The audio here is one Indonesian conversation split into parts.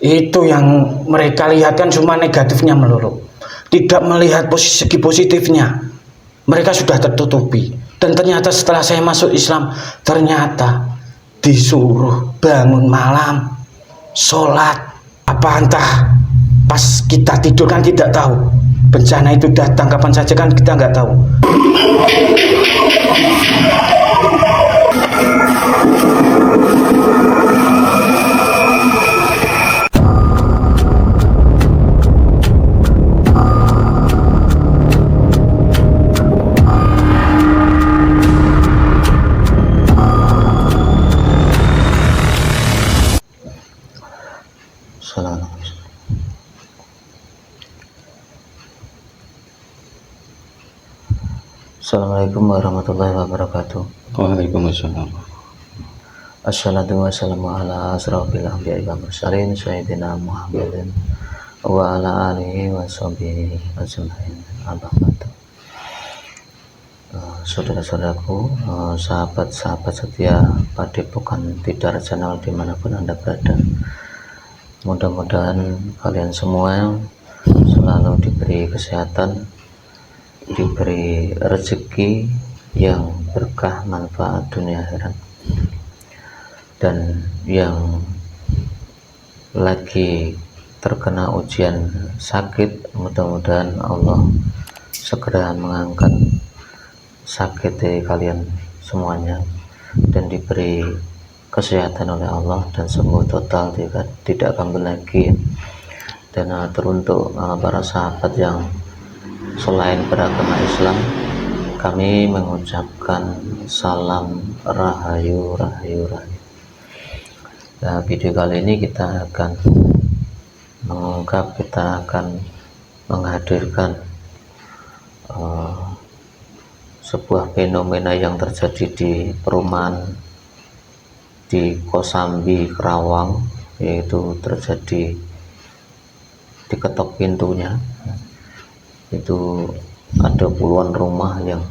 Itu yang mereka lihat kan cuma negatifnya melulu, tidak melihat segi positifnya. Mereka sudah tertutupi. Dan ternyata setelah saya masuk Islam, ternyata disuruh bangun malam, sholat. Apa entah pas kita tidur kan tidak tahu. Bencana itu datang kapan saja kan kita nggak tahu. Assalamualaikum warahmatullahi wabarakatuh. Waalaikumsalam. Assalatu wassalamu ala asrofil anbiya'i wal mursalin sayyidina Muhammadin wa ala alihi wa sahbihi ajma'in. Saudara-saudaraku, sahabat-sahabat setia Padepokan Tidar Channel dimanapun Anda berada, mudah-mudahan kalian semua selalu diberi kesehatan, diberi rezeki yang berkah, manfaat dunia akhirat, dan yang lagi terkena ujian sakit, mudah-mudahan Allah segera mengangkat sakit dari kalian semuanya dan diberi kesehatan oleh Allah dan sembuh total, tidak kambuh lagi. Dan teruntuk para sahabat yang selain beragama Islam, kami mengucapkan salam rahayu. Nah, video kali ini kita akan menghadirkan sebuah fenomena yang terjadi di perumahan di Kosambi, Kerawang, yaitu terjadi diketok pintunya. Itu ada puluhan rumah yang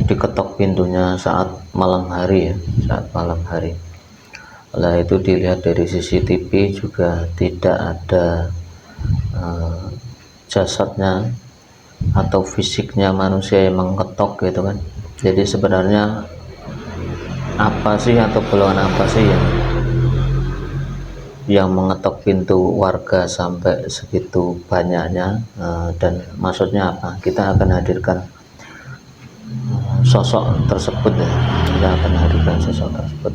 diketok pintunya saat malam hari, saat malam hari. Nah, itu dilihat dari CCTV juga tidak ada jasadnya atau fisiknya manusia yang mengetok gitu kan. Jadi sebenarnya apa sih atau golongan apa sih yang mengetok pintu warga sampai segitu banyaknya, dan maksudnya apa? Kita akan hadirkan sosok tersebut ya. Kita akan hadirkan sosok tersebut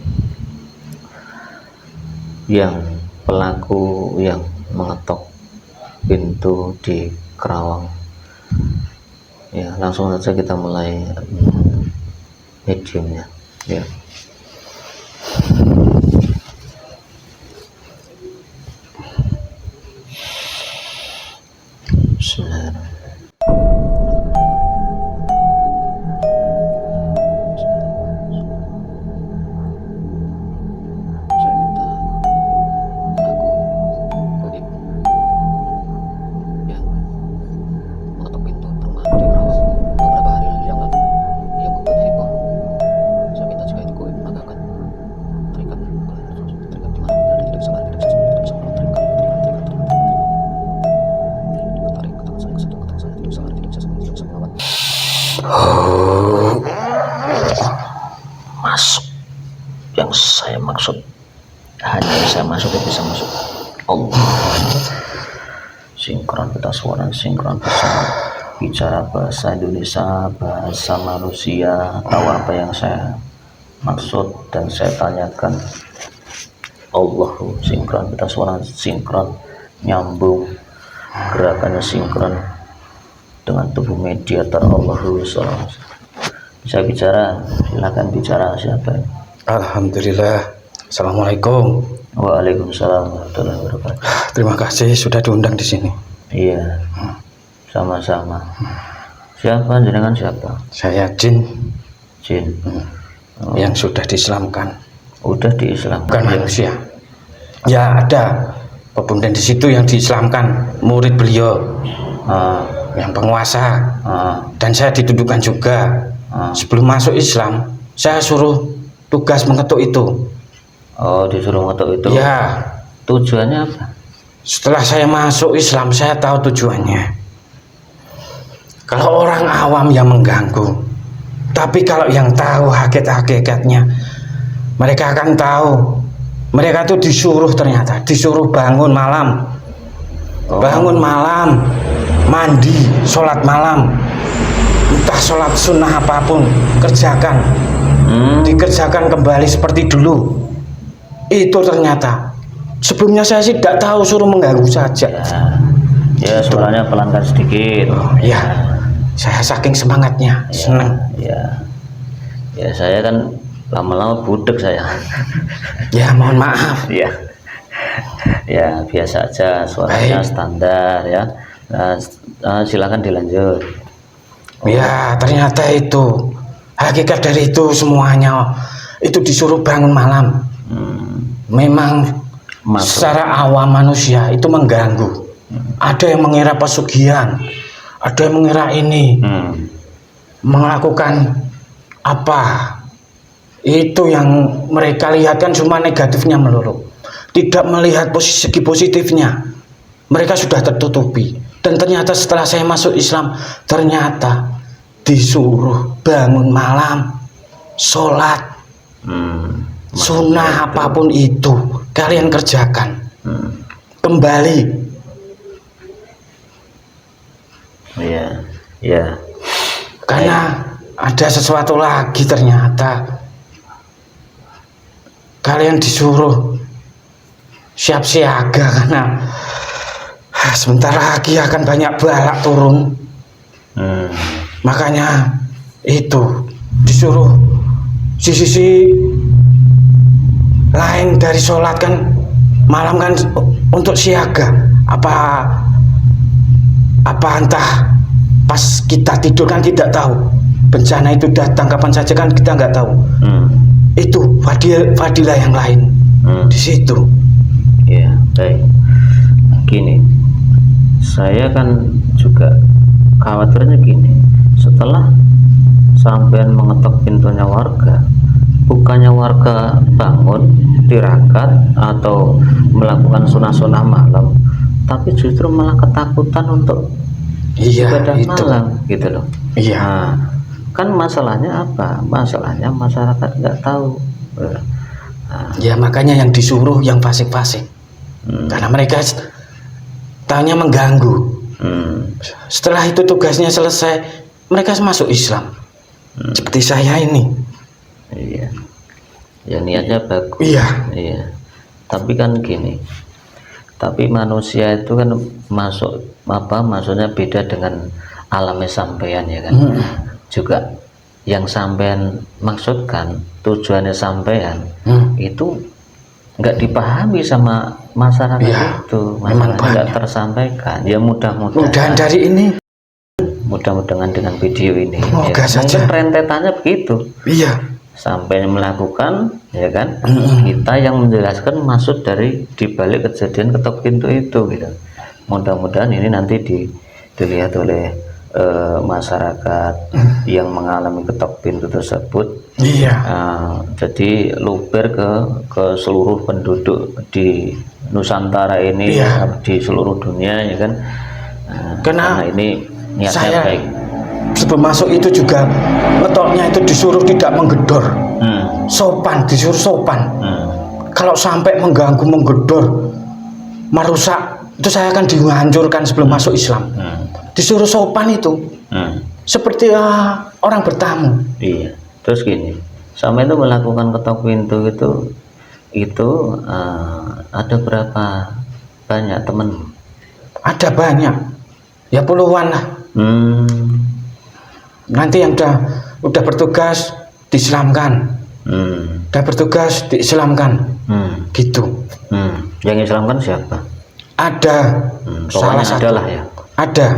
yang pelaku yang mengetok pintu di Kerawang. Ya, langsung saja kita mulai mediumnya ya. Masuk, yang saya maksud hanya bisa masuk, bisa masuk. Allah, sinkron kita suara, sinkron bisa bicara bahasa Indonesia, bahasa manusia, tahu apa yang saya maksud dan saya tanyakan. Allah, sinkron kita suara, sinkron nyambung, gerakannya sinkron dengan tubuh mediator Allah. Bisa bicara, silakan bicara. Siapa? Alhamdulillah. Assalamualaikum. Waalaikumsalam warahmatullahi wabarakatuh. Terima kasih sudah diundang di sini. Iya, sama-sama. Siapa jenengan siapa? Saya Jin. Jin. Yang sudah diislamkan. Udah diislamkan. Bukan manusia. Ya ada pepundhen di situ yang diislamkan, murid beliau, yang penguasa. Dan saya dituduhkan juga. Sebelum masuk Islam, saya suruh tugas mengetuk itu. Oh, disuruh mengetuk itu? Ya, Tujuannya apa? Setelah saya masuk Islam, saya tahu tujuannya. Kalau orang awam yang mengganggu, tapi kalau yang tahu hakikat-hakikatnya, mereka akan tahu. Mereka tuh disuruh, ternyata disuruh bangun malam, bangun malam, mandi, sholat malam, entah sholat sunnah apapun, kerjakan, dikerjakan kembali seperti dulu. Itu ternyata. Sebelumnya saya sih tidak tahu, suruh mengganggu saja. Ya suaranya pelankan sedikit. Ya, saya saking semangatnya, senang. Ya saya kan lama-lama budek saya. Ya mohon maaf. Ya biasa aja, suaranya standar ya. Silakan dilanjut. Ya ternyata itu hakikat dari itu semuanya. Itu disuruh bangun malam. Memang secara awam manusia itu mengganggu. Ada yang mengira pesugihan, ada yang mengira ini, melakukan apa. Itu yang mereka lihatkan cuma negatifnya melulu, tidak melihat segi positifnya. Mereka sudah tertutupi. Dan ternyata setelah saya masuk Islam, ternyata disuruh bangun malam, sholat, sunnah apapun itu kalian kerjakan kembali. Ya. Karena ada sesuatu lagi, ternyata kalian disuruh siap siaga karena sebentar lagi akan banyak balak turun. Makanya itu disuruh sisi lain dari sholat kan malam kan untuk siaga. Apa entah pas kita tidur kan tidak tahu bencana itu datang kapan saja kan kita nggak tahu. Itu fadilah yang lain di situ. Ya baik. Gini, saya kan juga khawatirnya gini, setelah sampean mengetok pintunya warga, bukannya warga bangun tirakat atau melakukan sunah-sunah malam, tapi justru malah ketakutan untuk ibadah malam gitu loh. Nah, kan masalahnya apa? Masalahnya masyarakat nggak tahu. Ya makanya yang disuruh yang fasik-fasik, karena mereka tanya mengganggu. Setelah itu tugasnya selesai, mereka masuk Islam. Seperti saya ini. Iya. Ya niatnya bagus. Iya. Tapi kan gini. Tapi manusia itu kan maksudnya beda dengan alamnya sampean ya kan. Juga yang sampean maksudkan, tujuannya sampean itu nggak dipahami sama masyarakat itu, masalahnya nggak tersampaikan. Ya mudah-mudahan dari ini, mudah-mudahan dengan video ini ya, mungkin rentetannya begitu. Sampai melakukan ya kan, kita yang menjelaskan maksud dari dibalik kejadian ketok pintu itu gitu. Mudah-mudahan ini nanti dilihat oleh masyarakat yang mengalami ketok pintu tersebut. Jadi luber ke seluruh penduduk di Nusantara ini, di seluruh dunia ya kan. Karena ini niatnya baik. Sebelum masuk itu juga ngetoknya itu disuruh tidak menggedor, sopan, disuruh sopan. Kalau sampai mengganggu, menggedor, merusak, itu saya akan dihancurkan sebelum masuk Islam. Disuruh sopan itu, seperti orang bertamu. Iya. Terus gini, sampai itu melakukan ketok pintu itu ada berapa banyak teman? Ada banyak, ya puluhan lah. Nanti yang udah bertugas diislamkan, udah bertugas diislamkan, gitu. Yang islamkan siapa? Ada, salah satu adalah ya. Ada.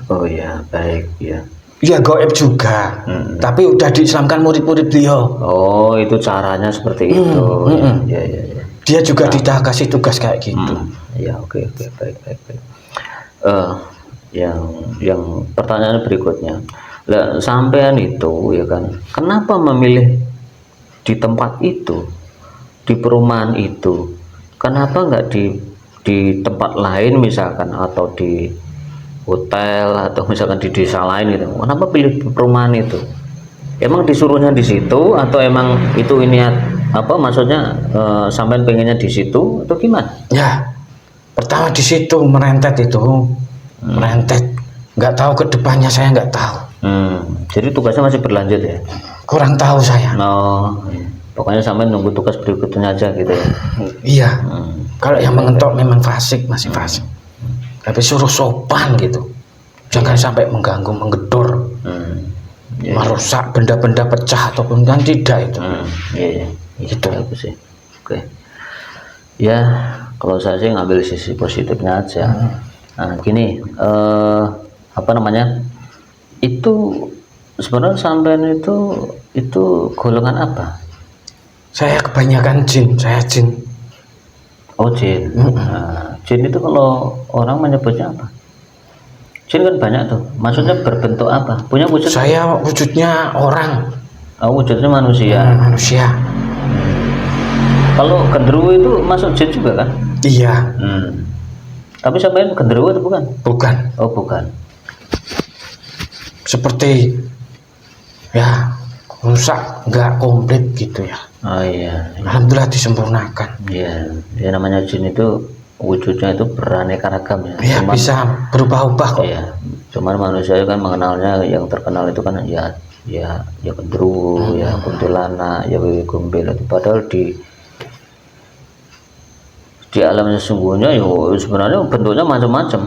Oh ya, baik ya. Iya gaib juga, tapi udah diislamkan murid-murid beliau. Oh itu caranya seperti itu. Ya. Dia juga tidak kasih tugas kayak gitu. Ya oke, baik. Yang pertanyaan berikutnya, lah sampean itu ya kan, kenapa memilih di tempat itu, di perumahan itu, kenapa nggak di tempat lain misalkan, atau di hotel, atau misalkan di desa lain gitu? Kenapa pilih perumahan itu? Emang disuruhnya di situ, atau emang itu niat apa, maksudnya sampean pengennya di situ atau gimana? Ya, pertama di situ merentet itu, merentet. Nggak tahu ke depannya, saya nggak tahu. Jadi tugasnya masih berlanjut ya? Kurang tahu saya. Pokoknya sampai nunggu tugas berikutnya aja gitu ya. Iya. Kalau yang mengentok memang fasik, masih fasik. Tapi suruh sopan gitu. Jangan sampai mengganggu, menggedor, merusak benda-benda pecah ataupun kan tidak itu. Iya. Itu aku sih. Oke. Ya, kalau saya sih ngambil sisi positifnya aja. Nah, gini, apa namanya? Itu sebenarnya sampean itu golongan apa? Saya kebanyakan jin, saya jin. Oh, jin. Nah, jin itu kalau orang menyebutnya apa? Jin kan banyak tuh. Maksudnya berbentuk apa? Punya wujud? Saya wujudnya orang. Oh, wujudnya manusia. Manusia. Kalau genderuwo itu masuk jin juga kan? Iya. Tapi sampean genderuwo itu bukan? Bukan. Oh, bukan. Seperti ya rusak, nggak komplit gitu ya. Oh iya. Alhamdulillah disempurnakan. Iya. Ya namanya jin itu wujudnya itu beraneka ragam ya. Ya bisa berubah-ubah kok. Iya. Cuman manusia kan mengenalnya, yang terkenal itu kan ya genderuwo, ya kuntilanak, ya wewe gombel itu. Padahal di alam sesungguhnya sebenarnya bentuknya macam-macam.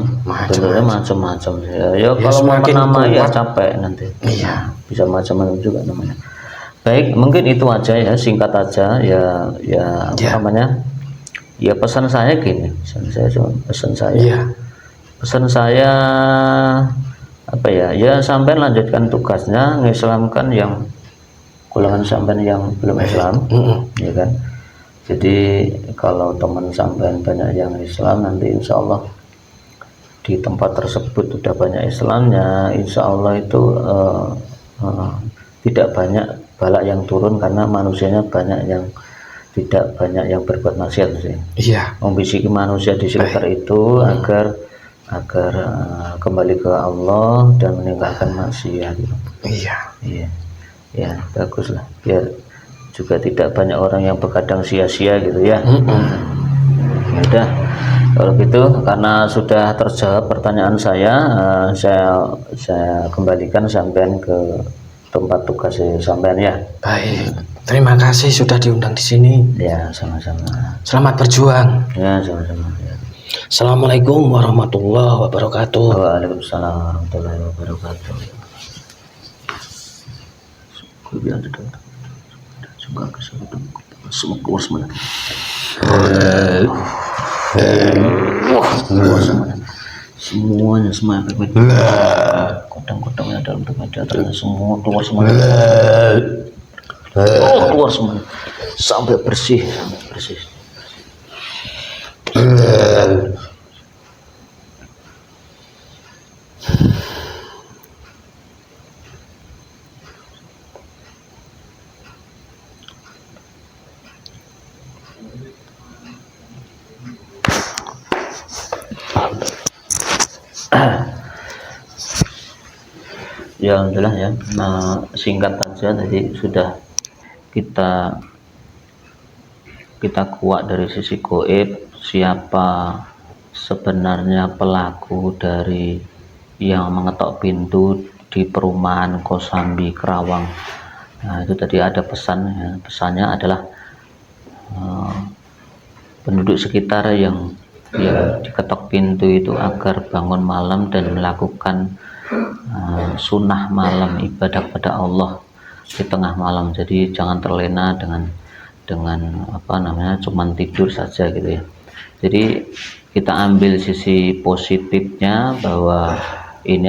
Bentuknya macam-macam. Ya kalau mau menamai ya capek nanti. Iya. Bisa macam-macam juga namanya. Baik, mungkin itu aja ya, singkat aja ya apa namanya? Ya pesan saya gini, pesan saya apa ya? Ya sampai lanjutkan tugasnya, ngislamkan yang golongan sampean yang belum Islam, ya kan? Jadi kalau teman sampean banyak yang Islam, nanti insya Allah di tempat tersebut sudah banyak Islamnya, insya Allah itu tidak banyak balak yang turun, karena manusianya banyak yang tidak banyak yang berbuat maksiat sih. Iya. Membisiki manusia di sekitar itu agar kembali ke Allah dan meninggalkan maksiat. Iya. Ya bagus lah, biar juga tidak banyak orang yang begadang sia-sia gitu ya. Ya udah, kalau gitu karena sudah terjawab pertanyaan saya kembalikan sampean ke tempat tugas sampean ya. Baik, terima kasih sudah diundang di sini. Ya, sama-sama. Selamat berjuang. Ya, sama-sama. Ya. Assalamualaikum warahmatullahi wabarakatuh. Waalaikumsalam warahmatullahi wabarakatuh. Semuanya kodang-kodangnya dalam media semua keluar semuanya. Keluar semuanya sampai bersih. Ya alhamdulillah ya. Nah, singkat saja tadi sudah kita kuat dari sisi goib, siapa sebenarnya pelaku dari yang mengetok pintu di perumahan Kosambi Kerawang. Nah, itu tadi ada pesan ya. Pesannya adalah penduduk sekitar yang diketok pintu itu agar bangun malam dan melakukan sunnah malam, ibadah pada Allah di tengah malam. Jadi jangan terlena dengan apa namanya, cuman tidur saja gitu ya. Jadi kita ambil sisi positifnya bahwa